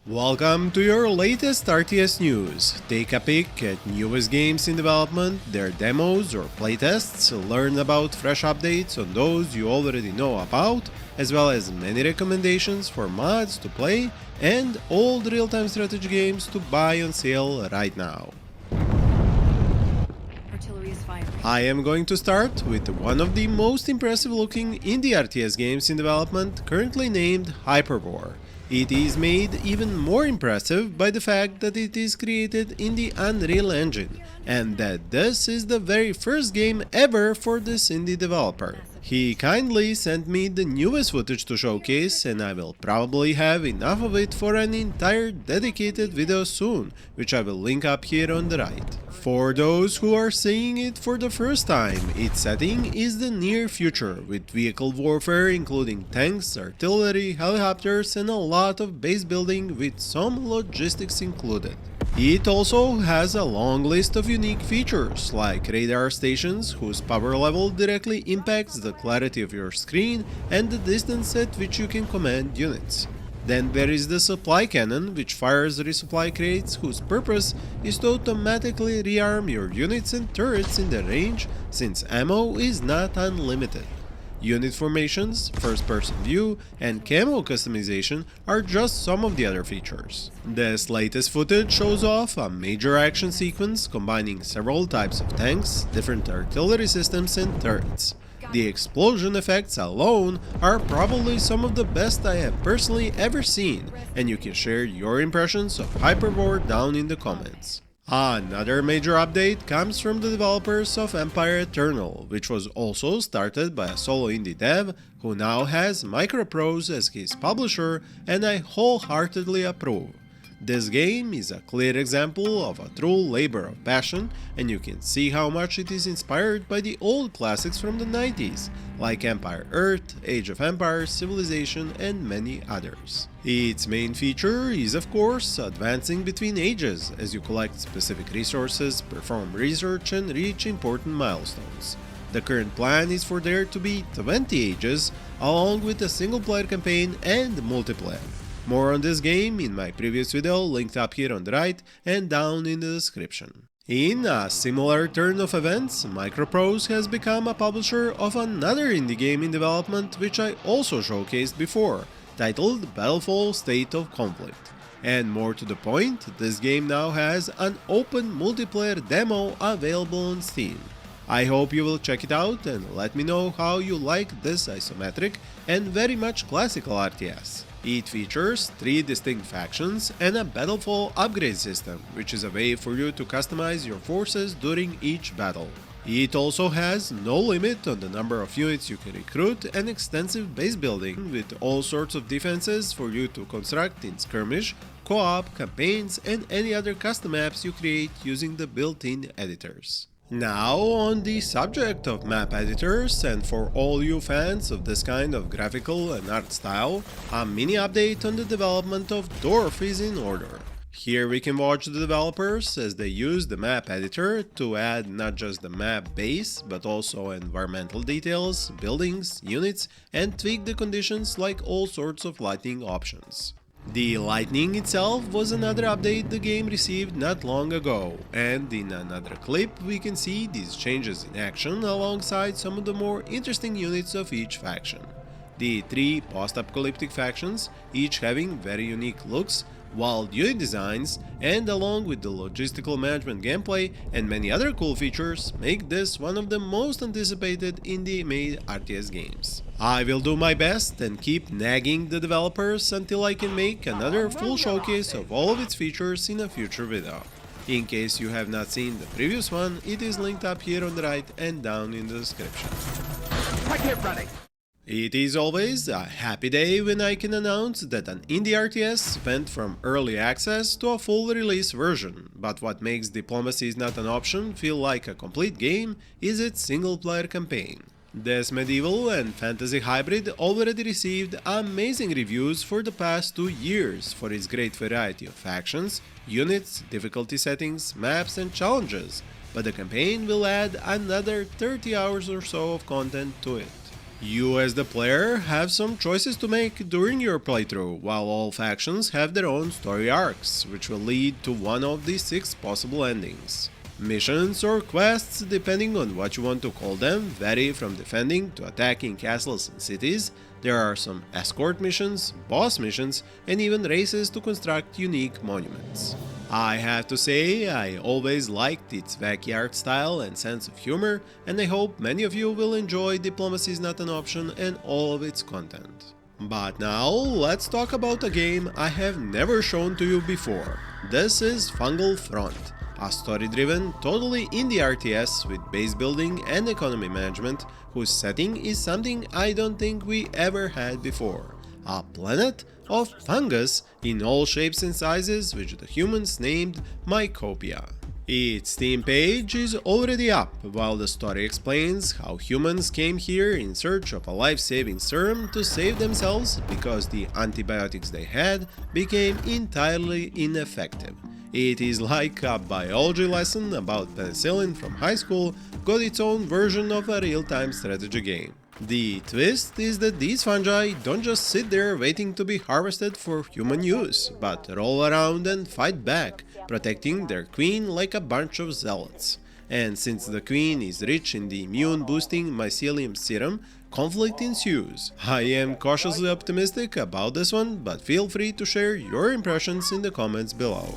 Welcome to your latest RTS news. Take a peek at newest games in development, their demos or playtests, learn about fresh updates on those you already know about, as well as many recommendations for mods to play and old real-time strategy games to buy on sale right now. I am going to start with one of the most impressive looking indie RTS games in development, currently named Hyperwar. It is made even more impressive by the fact that it is created in the Unreal Engine, and that this is the very first game ever for this indie developer. He kindly sent me the newest footage to showcase, and I will probably have enough of it for an entire dedicated video soon, which I will link up here on the right. For those who are seeing it for the first time, its setting is the near future, with vehicle warfare including tanks, artillery, helicopters and a lot of base building with some logistics included. It also has a long list of unique features, like radar stations whose power level directly impacts the clarity of your screen and the distance at which you can command units. Then there is the supply cannon, which fires resupply crates whose purpose is to automatically rearm your units and turrets in the range, since ammo is not unlimited. Unit formations, first-person view, and camo customization are just some of the other features. This latest footage shows off a major action sequence combining several types of tanks, different artillery systems and turrets. The explosion effects alone are probably some of the best I have personally ever seen, and you can share your impressions of Hyperwar down in the comments. Another major update comes from the developers of Empire Eternal, which was also started by a solo indie dev who now has Microprose as his publisher, and I wholeheartedly approve. This game is a clear example of a true labor of passion, and you can see how much it is inspired by the old classics from the 90s, like Empire Earth, Age of Empires, Civilization, and many others. Its main feature is of course advancing between ages, as you collect specific resources, perform research, and reach important milestones. The current plan is for there to be 20 ages, along with a single-player campaign and multiplayer. More on this game in my previous video, linked up here on the right and down in the description. In a similar turn of events, Microprose has become a publisher of another indie game in development which I also showcased before, titled Battlefall State of Conflict. And more to the point, this game now has an open multiplayer demo available on Steam. I hope you will check it out and let me know how you like this isometric and very much classical RTS. It features 3 distinct factions and a Battlefall upgrade system, which is a way for you to customize your forces during each battle. It also has no limit on the number of units you can recruit and extensive base building with all sorts of defenses for you to construct in skirmish, co-op, campaigns and any other custom maps you create using the built-in editors. Now on the subject of map editors, and for all you fans of this kind of graphical and art style, a mini update on the development of D.O.R.F is in order. Here we can watch the developers as they use the map editor to add not just the map base, but also environmental details, buildings, units, and tweak the conditions like all sorts of lighting options. The lightning itself was another update the game received not long ago, and in another clip we can see these changes in action alongside some of the more interesting units of each faction. The 3 post-apocalyptic factions, each having very unique looks, wild unit designs, and along with the logistical management gameplay and many other cool features, make this one of the most anticipated indie-made RTS games. I will do my best and keep nagging the developers until I can make another full showcase of all of its features in a future video. In case you have not seen the previous one, it is linked up here on the right and down in the description. I get running. It is always a happy day when I can announce that an indie RTS went from early access to a full release version, but what makes Diplomacy is not an option feel like a complete game is its single-player campaign. This medieval and fantasy hybrid already received amazing reviews for the past 2 years for its great variety of factions, units, difficulty settings, maps and challenges, but the campaign will add another 30 hours or so of content to it. You as the player have some choices to make during your playthrough, while all factions have their own story arcs, which will lead to one of the 6 possible endings. Missions or quests, depending on what you want to call them, vary from defending to attacking castles and cities. There are some escort missions, boss missions, and even races to construct unique monuments. I have to say, I always liked its wacky art style and sense of humor, and I hope many of you will enjoy Diplomacy is Not an Option and all of its content. But now, let's talk about a game I have never shown to you before. This is Fungal Front, a story-driven, totally indie RTS with base building and economy management, whose setting is something I don't think we ever had before. A planet of fungus in all shapes and sizes, which the humans named Mycopia. Its Steam page is already up, while the story explains how humans came here in search of a life-saving serum to save themselves because the antibiotics they had became entirely ineffective. It is like a biology lesson about penicillin from high school got its own version of a real-time strategy game. The twist is that these fungi don't just sit there waiting to be harvested for human use, but roll around and fight back, protecting their queen like a bunch of zealots. And since the queen is rich in the immune-boosting mycelium serum, conflict ensues. I am cautiously optimistic about this one, but feel free to share your impressions in the comments below.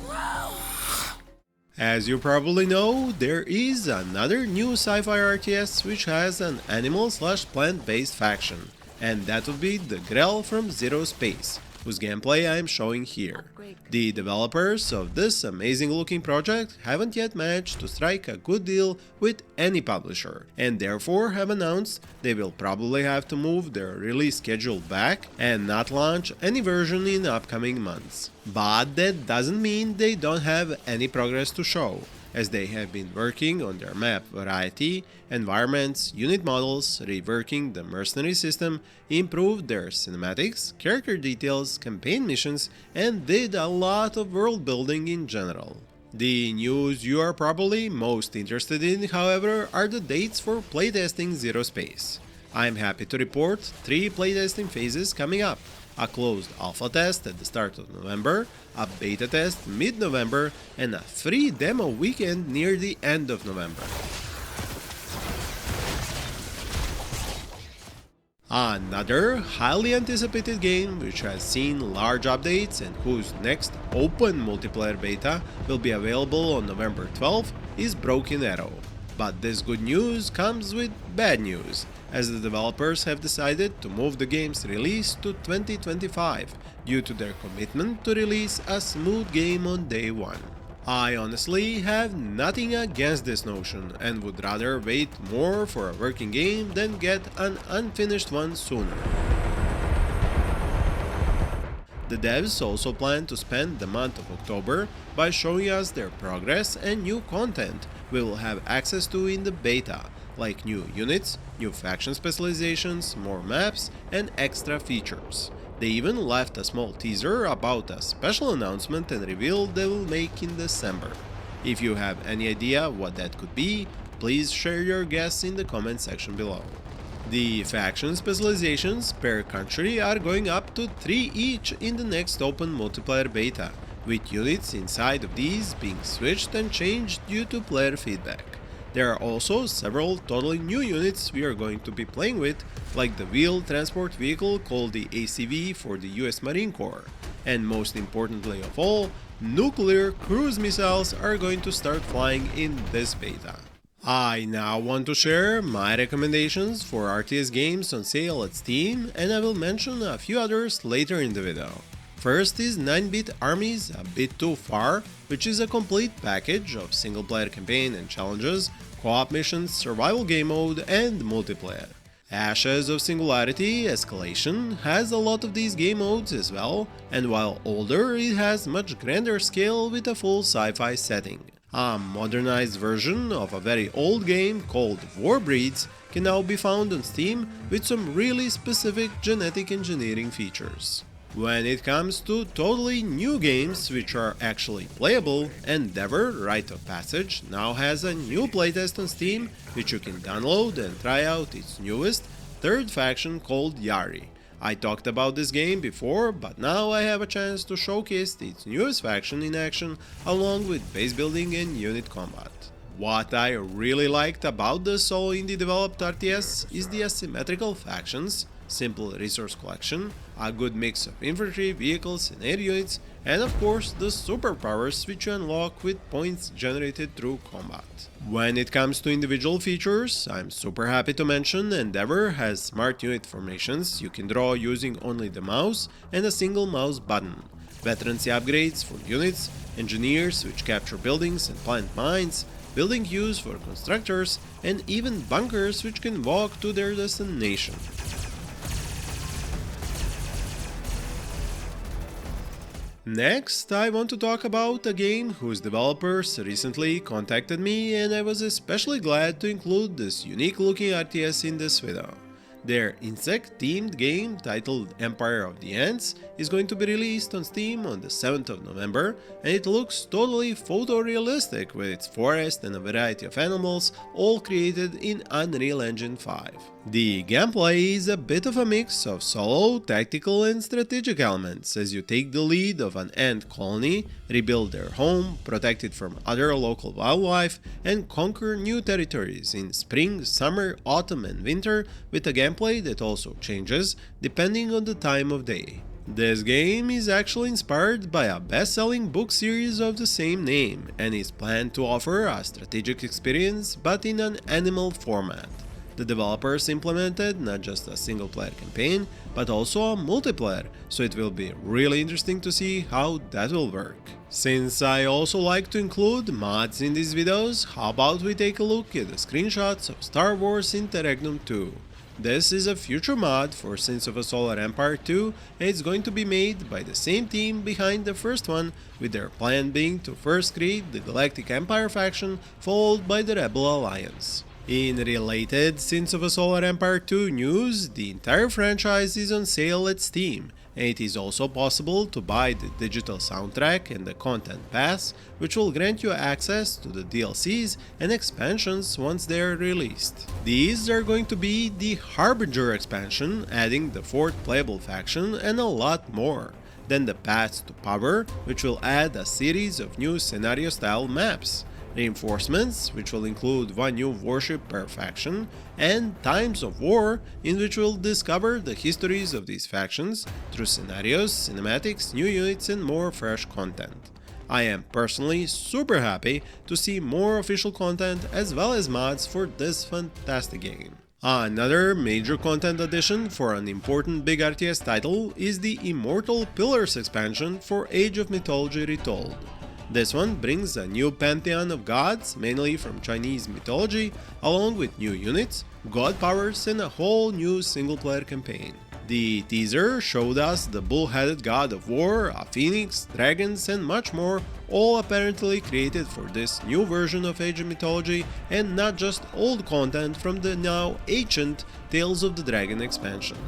As you probably know, there is another new sci-fi RTS which has an animal/plant-based faction, and that would be the Grell from ZeroSpace, whose gameplay I am showing here. The developers of this amazing looking project haven't yet managed to strike a good deal with any publisher, and therefore have announced they will probably have to move their release schedule back and not launch any version in upcoming months. But that doesn't mean they don't have any progress to show, as they have been working on their map variety, environments, unit models, reworking the mercenary system, improved their cinematics, character details, campaign missions, and did a lot of world building in general. The news you are probably most interested in, however, are the dates for playtesting ZeroSpace. I am happy to report 3 playtesting phases coming up. A closed alpha test at the start of November, a beta test mid-November, and a free demo weekend near the end of November. Another highly anticipated game which has seen large updates and whose next open multiplayer beta will be available on November 12th is Broken Arrow. But this good news comes with bad news, as the developers have decided to move the game's release to 2025 due to their commitment to release a smooth game on day one. I honestly have nothing against this notion and would rather wait more for a working game than get an unfinished one sooner. The devs also plan to spend the month of October by showing us their progress and new content we will have access to in the beta, like new units, new faction specializations, more maps, and extra features. They even left a small teaser about a special announcement and reveal they will make in December. If you have any idea what that could be, please share your guess in the comment section below. The faction specializations per country are going up to 3 each in the next open multiplayer beta, with units inside of these being switched and changed due to player feedback. There are also several totally new units we are going to be playing with, like the wheeled transport vehicle called the ACV for the US Marine Corps, and most importantly of all, nuclear cruise missiles are going to start flying in this beta. I now want to share my recommendations for RTS games on sale at Steam, and I will mention a few others later in the video. First is 9-Bit Armies A Bit Too Far, which is a complete package of single-player campaign and challenges, co-op missions, survival game mode, and multiplayer. Ashes of Singularity Escalation has a lot of these game modes as well, and while older, it has much grander scale with a full sci-fi setting. A modernized version of a very old game called Warbreeds can now be found on Steam with some really specific genetic engineering features. When it comes to totally new games which are actually playable, Endeavor Rite of Passage now has a new playtest on Steam which you can download and try out its newest, third faction called Yari. I talked about this game before, but now I have a chance to showcase its newest faction in action along with base building and unit combat. What I really liked about the solo indie developed RTS is the asymmetrical factions, simple resource collection, a good mix of infantry, vehicles and air units, and of course the superpowers which you unlock with points generated through combat. When it comes to individual features, I'm super happy to mention Endeavor has smart unit formations you can draw using only the mouse and a single mouse button, veterancy upgrades for units, engineers which capture buildings and plant mines, building queues for constructors, and even bunkers which can walk to their destination. Next, I want to talk about a game whose developers recently contacted me, and I was especially glad to include this unique looking RTS in this video. Their insect-themed game titled Empire of the Ants is going to be released on Steam on the 7th of November, and it looks totally photorealistic with its forest and a variety of animals all created in Unreal Engine 5. The gameplay is a bit of a mix of solo, tactical and strategic elements as you take the lead of an ant colony, rebuild their home, protect it from other local wildlife, and conquer new territories in spring, summer, autumn and winter with a gameplay that also changes depending on the time of day. This game is actually inspired by a best-selling book series of the same name and is planned to offer a strategic experience but in an animal format. The developers implemented not just a single-player campaign, but also a multiplayer, so it will be really interesting to see how that will work. Since I also like to include mods in these videos, how about we take a look at the screenshots of Star Wars Interregnum 2. This is a future mod for Sins of a Solar Empire 2, and it's going to be made by the same team behind the first one, with their plan being to first create the Galactic Empire faction, followed by the Rebel Alliance. In related Sins of a Solar Empire 2 news, the entire franchise is on sale at Steam, and it is also possible to buy the digital soundtrack and the content pass, which will grant you access to the DLCs and expansions once they are released. These are going to be the Harbinger expansion, adding the 4th playable faction and a lot more. Then the Path to Power, which will add a series of new scenario-style maps. Reinforcements, which will include one new warship per faction, and Times of War, in which we'll discover the histories of these factions through scenarios, cinematics, new units and more fresh content. I am personally super happy to see more official content as well as mods for this fantastic game. Another major content addition for an important big RTS title is the Immortal Pillars expansion for Age of Mythology Retold. This one brings a new pantheon of gods, mainly from Chinese mythology, along with new units, god powers and a whole new single-player campaign. The teaser showed us the bull-headed god of war, a phoenix, dragons and much more, all apparently created for this new version of Age of Mythology and not just old content from the now ancient Tales of the Dragon expansion.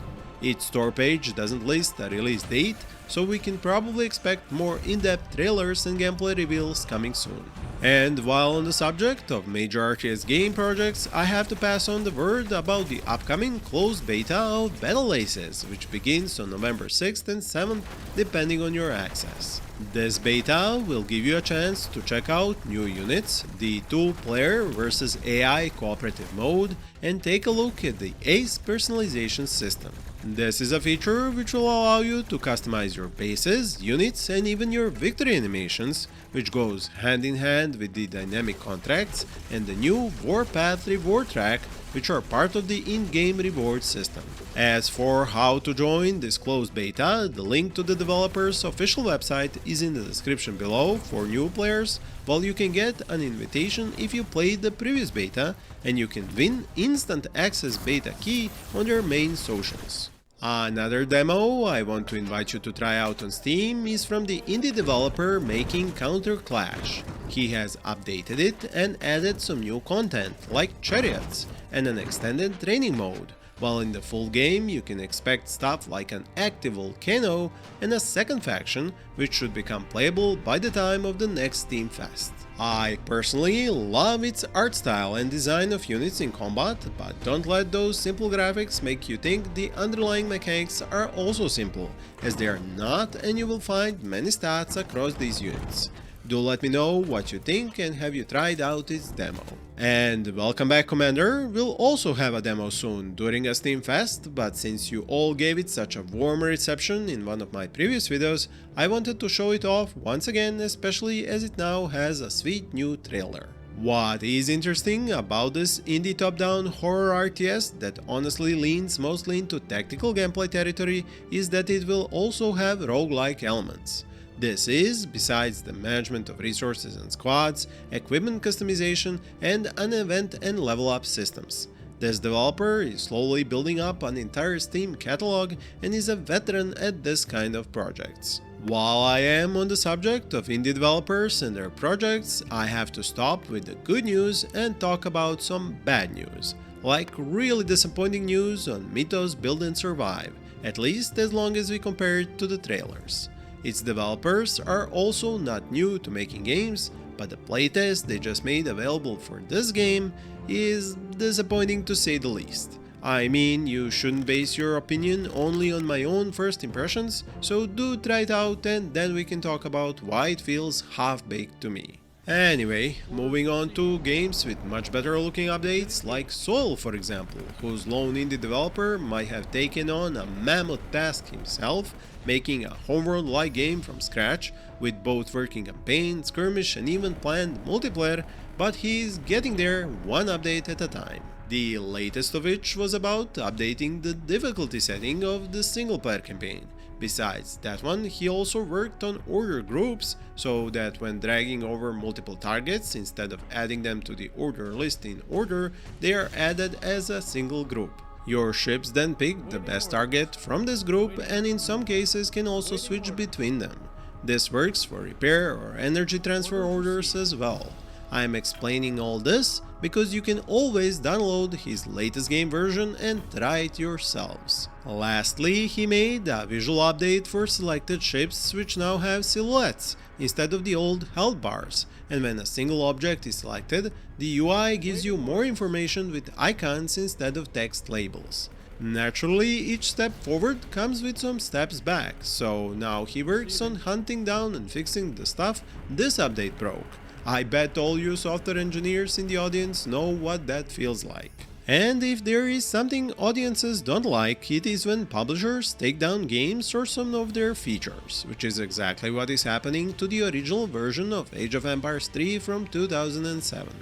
Its store page doesn't list a release date, so we can probably expect more in-depth trailers and gameplay reveals coming soon. And while on the subject of major RTS game projects, I have to pass on the word about the upcoming closed beta of Battle Aces, which begins on November 6th and 7th depending on your access. This beta will give you a chance to check out new units, the 2-player versus AI cooperative mode, and take a look at the Ace personalization system. This is a feature which will allow you to customize your bases, units and even your victory animations, which goes hand in hand with the dynamic contracts and the new Warpath reward track, which are part of the in-game reward system. As for how to join this closed beta, the link to the developer's official website is in the description below for new players, while you can get an invitation if you played the previous beta, and you can win instant access beta key on their main socials. Another demo I want to invite you to try out on Steam is from the indie developer making Counter Clash. He has updated it and added some new content like chariots and an extended training mode, while in the full game you can expect stuff like an active volcano and a second faction which should become playable by the time of the next Steam Fest. I personally love its art style and design of units in combat, but don't let those simple graphics make you think the underlying mechanics are also simple, as they are not, and you will find many stats across these units. Do let me know what you think and have you tried out its demo. And welcome back, Commander. We'll also have a demo soon during a Steam Fest, but since you all gave it such a warm reception in one of my previous videos, I wanted to show it off once again, especially as it now has a sweet new trailer. What is interesting about this indie top-down horror RTS that honestly leans mostly into tactical gameplay territory is that it will also have roguelike elements. This is, besides the management of resources and squads, equipment customization, and an event and level up systems. This developer is slowly building up an entire Steam catalog and is a veteran at this kind of projects. While I am on the subject of indie developers and their projects, I have to stop with the good news and talk about some bad news, like really disappointing news on Mythos Build and Survive, at least as long as we compare it to the trailers. Its developers are also not new to making games, but the playtest they just made available for this game is disappointing to say the least. I mean, you shouldn't base your opinion only on my own first impressions, so do try it out and then we can talk about why it feels half-baked to me. Anyway, moving on to games with much better looking updates like Soil, for example, whose lone indie developer might have taken on a mammoth task himself, making a homeworld-like game from scratch with both working campaign, skirmish and even planned multiplayer, but he's getting there one update at a time. The latest of which was about updating the difficulty setting of the single-player campaign. Besides that one, he also worked on order groups, so that when dragging over multiple targets, instead of adding them to the order list in order, they are added as a single group. Your ships then pick the best target from this group and in some cases can also switch between them. This works for repair or energy transfer orders as well. I am explaining all this because you can always download his latest game version and try it yourselves. Lastly, he made a visual update for selected ships which now have silhouettes instead of the old health bars, and when a single object is selected, the UI gives you more information with icons instead of text labels. Naturally, each step forward comes with some steps back, so now he works on hunting down and fixing the stuff this update broke. I bet all you software engineers in the audience know what that feels like. And if there is something audiences don't like, it is when publishers take down games or some of their features, which is exactly what is happening to the original version of Age of Empires 3 from 2007.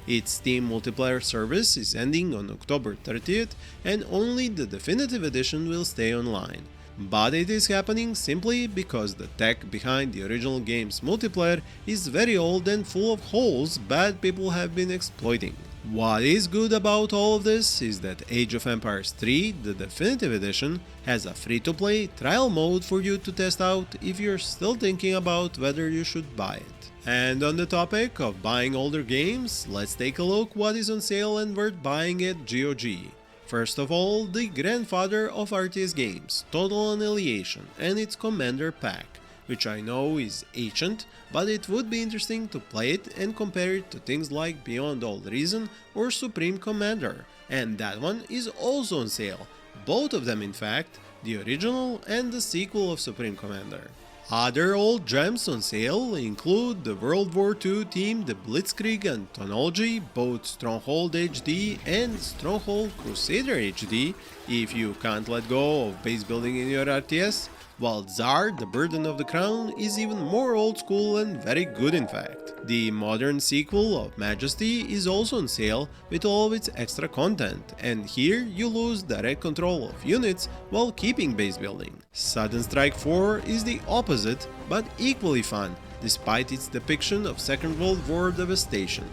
Its Steam multiplayer service is ending on October 30th and only the definitive edition will stay online. But it is happening simply because the tech behind the original game's multiplayer is very old and full of holes bad people have been exploiting. What is good about all of this is that Age of Empires 3, the definitive edition, has a free-to-play trial mode for you to test out if you're still thinking about whether you should buy it. And on the topic of buying older games, let's take a look what is on sale and worth buying at GOG. First of all, the grandfather of RTS games, Total Annihilation and its Commander pack, which I know is ancient, but it would be interesting to play it and compare it to things like Beyond All Reason or Supreme Commander, and that one is also on sale, both of them in fact, the original and the sequel of Supreme Commander. Other old gems on sale include the World War II themed Blitzkrieg Anthology, both Stronghold HD and Stronghold Crusader HD, if you can't let go of base building in your RTS, while Tsar, the Burden of the Crown, is even more old school and very good in fact. The modern sequel of Majesty is also on sale with all of its extra content, and here you lose direct control of units while keeping base building. Sudden Strike 4 is the opposite, but equally fun, despite its depiction of Second World War devastation.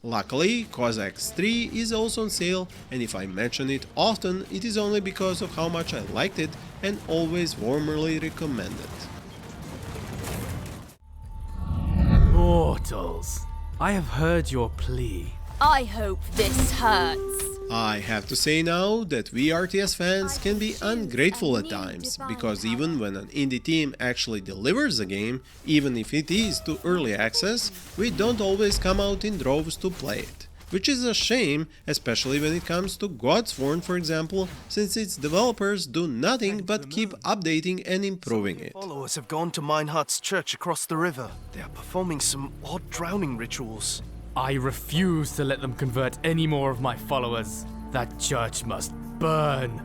Luckily, Cossacks 3 is also on sale, and if I mention it often, it is only because of how much I liked it and always warmly recommend it. Mortals, I have heard your plea. I hope this hurts. I have to say now that we RTS fans can be ungrateful at times, because even when an indie team actually delivers a game, even if it is to early access, we don't always come out in droves to play it. Which is a shame, especially when it comes to Godsworn, for example, since its developers do nothing but keep updating and improving it. Followers have gone to Minehut's church across the river. They are performing some odd drowning rituals. I refuse to let them convert any more of my followers. That church must burn.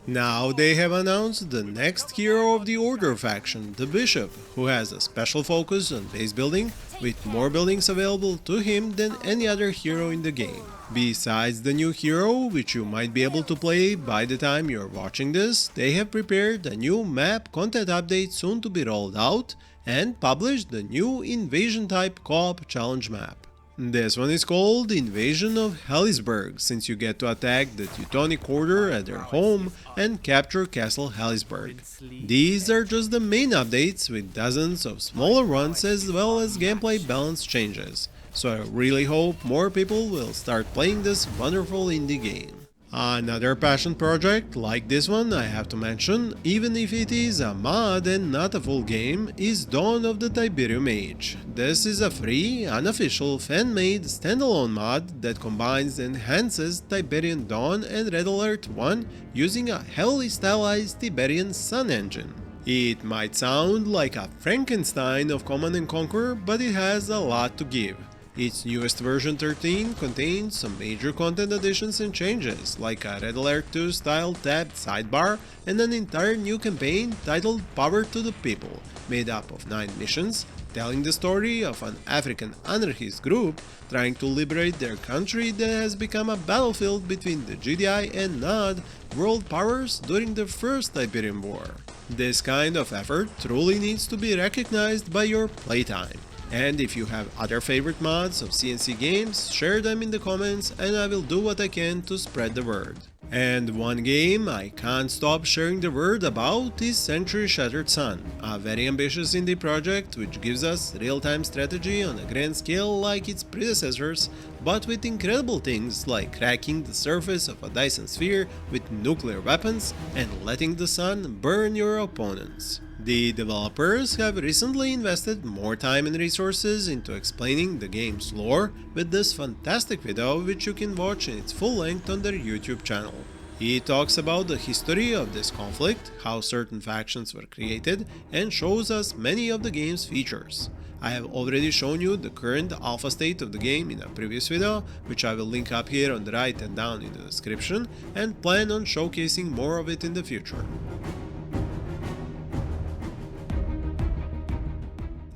Now they have announced the next hero of the Order faction, the Bishop, who has a special focus on base building, with more buildings available to him than any other hero in the game. Besides the new hero, which you might be able to play by the time you're watching this, they have prepared a new map content update soon to be rolled out, and published the new Invasion type co-op challenge map. This one is called Invasion of Hellisburg, since you get to attack the Teutonic Order at their home and capture Castle Hellisburg. These are just the main updates, with dozens of smaller ones as well as gameplay balance changes, so I really hope more people will start playing this wonderful indie game. Another passion project like this one I have to mention, even if it is a mod and not a full game, is Dawn of the Tiberium Age. This is a free, unofficial, fan-made standalone mod that combines and enhances Tiberian Dawn and Red Alert 1 using a heavily stylized Tiberian Sun engine. It might sound like a Frankenstein of Command & Conquer, but it has a lot to give. Its newest version 13 contains some major content additions and changes, like a Red Alert 2 style tabbed sidebar and an entire new campaign titled Power to the People, made up of 9 missions, telling the story of an African anarchist group trying to liberate their country that has become a battlefield between the GDI and NOD world powers during the First Tiberium War. This kind of effort truly needs to be recognized by your playtime. And if you have other favorite mods of CNC games, share them in the comments and I will do what I can to spread the word. And one game I can't stop sharing the word about is Century Shattered Sun, a very ambitious indie project which gives us real-time strategy on a grand scale like its predecessors, but with incredible things like cracking the surface of a Dyson sphere with nuclear weapons and letting the sun burn your opponents. The developers have recently invested more time and resources into explaining the game's lore with this fantastic video, which you can watch in its full length on their YouTube channel. He talks about the history of this conflict, how certain factions were created, and shows us many of the game's features. I have already shown you the current alpha state of the game in a previous video, which I will link up here on the right and down in the description, and plan on showcasing more of it in the future.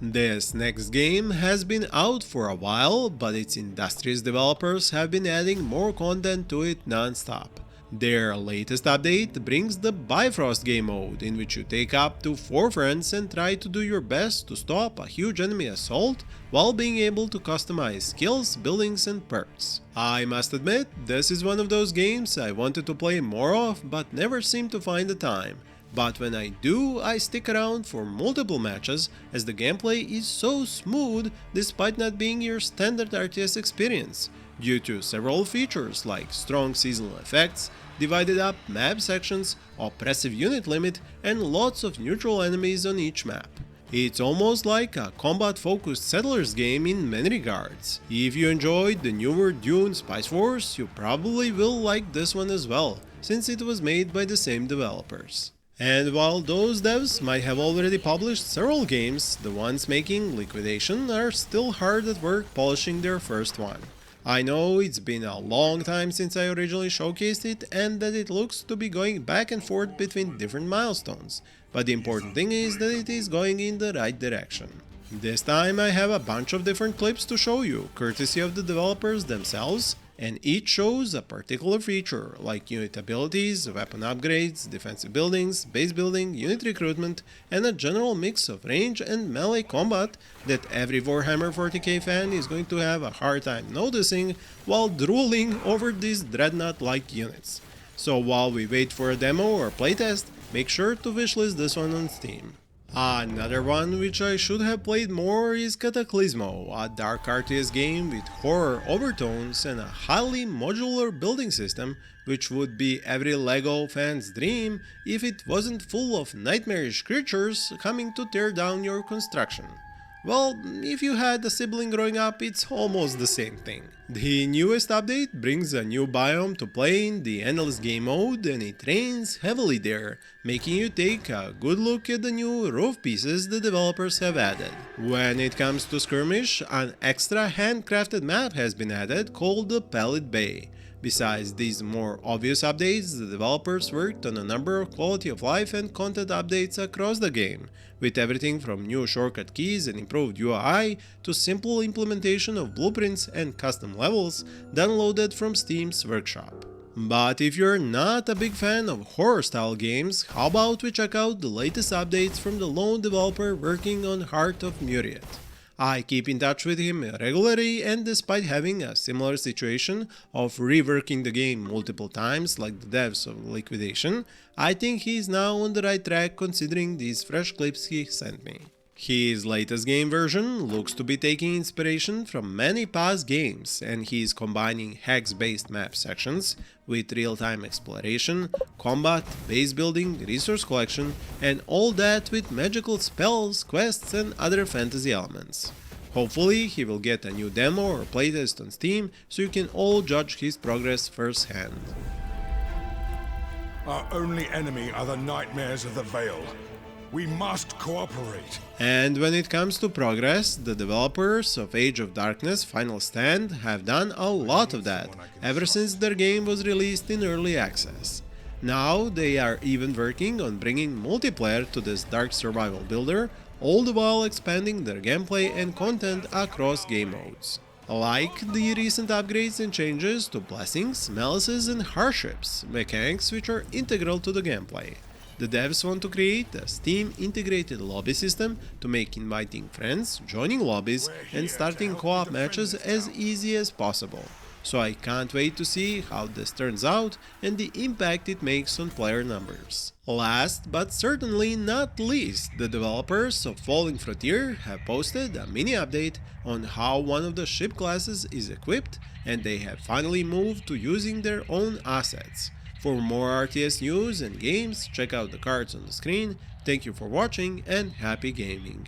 This next game has been out for a while, but its industrious developers have been adding more content to it non-stop. Their latest update brings the Bifrost game mode, in which you take up to 4 friends and try to do your best to stop a huge enemy assault while being able to customize skills, buildings and perks. I must admit, this is one of those games I wanted to play more of but never seem to find the time. But when I do, I stick around for multiple matches, as the gameplay is so smooth despite not being your standard RTS experience, due to several features like strong seasonal effects, divided up map sections, oppressive unit limit, and lots of neutral enemies on each map. It's almost like a combat-focused Settlers game in many regards. If you enjoyed the newer Dune Spice Wars, you probably will like this one as well, since it was made by the same developers. And while those devs might have already published several games, the ones making Liquidation are still hard at work polishing their first one. I know it's been a long time since I originally showcased it and that it looks to be going back and forth between different milestones, but the important thing is that it is going in the right direction. This time I have a bunch of different clips to show you, courtesy of the developers themselves, and each shows a particular feature, like unit abilities, weapon upgrades, defensive buildings, base building, unit recruitment, and a general mix of range and melee combat that every Warhammer 40k fan is going to have a hard time noticing while drooling over these dreadnought-like units. So while we wait for a demo or playtest, make sure to wishlist this one on Steam. Another one which I should have played more is Cataclismo, a dark RTS game with horror overtones and a highly modular building system which would be every LEGO fan's dream if it wasn't full of nightmarish creatures coming to tear down your construction. Well, if you had a sibling growing up, it's almost the same thing. The newest update brings a new biome to play in, the Endless Game Mode, and it rains heavily there, making you take a good look at the new roof pieces the developers have added. When it comes to skirmish, an extra handcrafted map has been added called the Pallet Bay. Besides these more obvious updates, the developers worked on a number of quality of life and content updates across the game, with everything from new shortcut keys and improved UI to simple implementation of blueprints and custom levels downloaded from Steam's workshop. But if you're not a big fan of horror-style games, how about we check out the latest updates from the lone developer working on Heart of Muriet. I keep in touch with him regularly, and despite having a similar situation of reworking the game multiple times like the devs of Liquidation, I think he's now on the right track considering these fresh clips he sent me. His latest game version looks to be taking inspiration from many past games, and he's combining hex-based map sections with real-time exploration, combat, base building, resource collection, and all that with magical spells, quests, and other fantasy elements. Hopefully he will get a new demo or playtest on Steam so you can all judge his progress firsthand. Our only enemy are the nightmares of the Veil. We must cooperate. And when it comes to progress, the developers of Age of Darkness Final Stand have done a lot of that ever since their game was released in early access. Now they are even working on bringing multiplayer to this dark survival builder, all the while expanding their gameplay and content across game modes. Like the recent upgrades and changes to blessings, malices and hardships, mechanics which are integral to the gameplay. The devs want to create a Steam-integrated lobby system to make inviting friends, joining lobbies, and starting co-op matches as easy as possible. So I can't wait to see how this turns out and the impact it makes on player numbers. Last but certainly not least, the developers of Falling Frontier have posted a mini update on how one of the ship classes is equipped, and they have finally moved to using their own assets. For more RTS news and games, check out the cards on the screen. Thank you for watching and happy gaming.